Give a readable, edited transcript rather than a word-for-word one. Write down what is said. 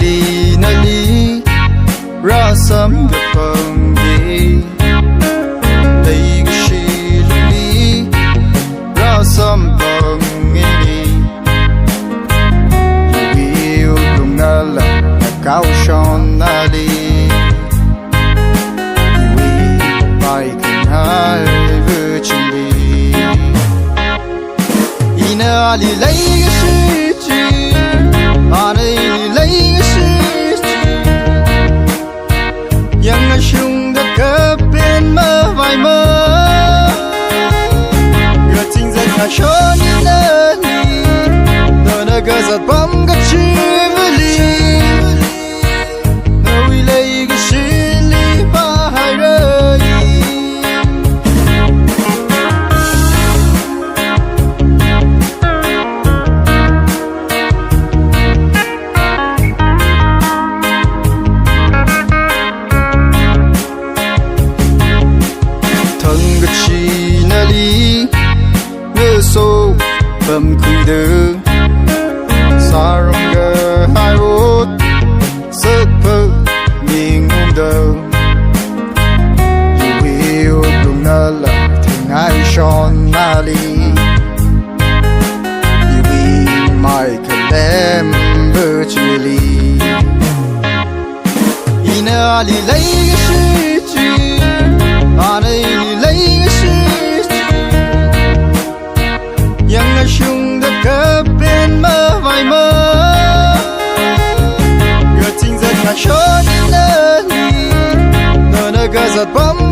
li na li ra sam ga pang gi dai shi li ra sam pang gi yêu tung na la cao shon na li we bai kan hai virtually ina ali lai shi chi ani lai shi chi yang a shung da ka pen ma vai ma ga ting za ka shon na ni na na ga za bam ga chi li na wi lai ga shi li ba hai re so bầm quy đường xa rong gờ hai út sức phơ miền đời dù yêu đừng nơ là thường ai son na li you be my condemn virtually ina li lấy cái chi anh ấy lấy yang a shung da ka pen ma vai ma ga ting za ka shon na ni na na ga za bam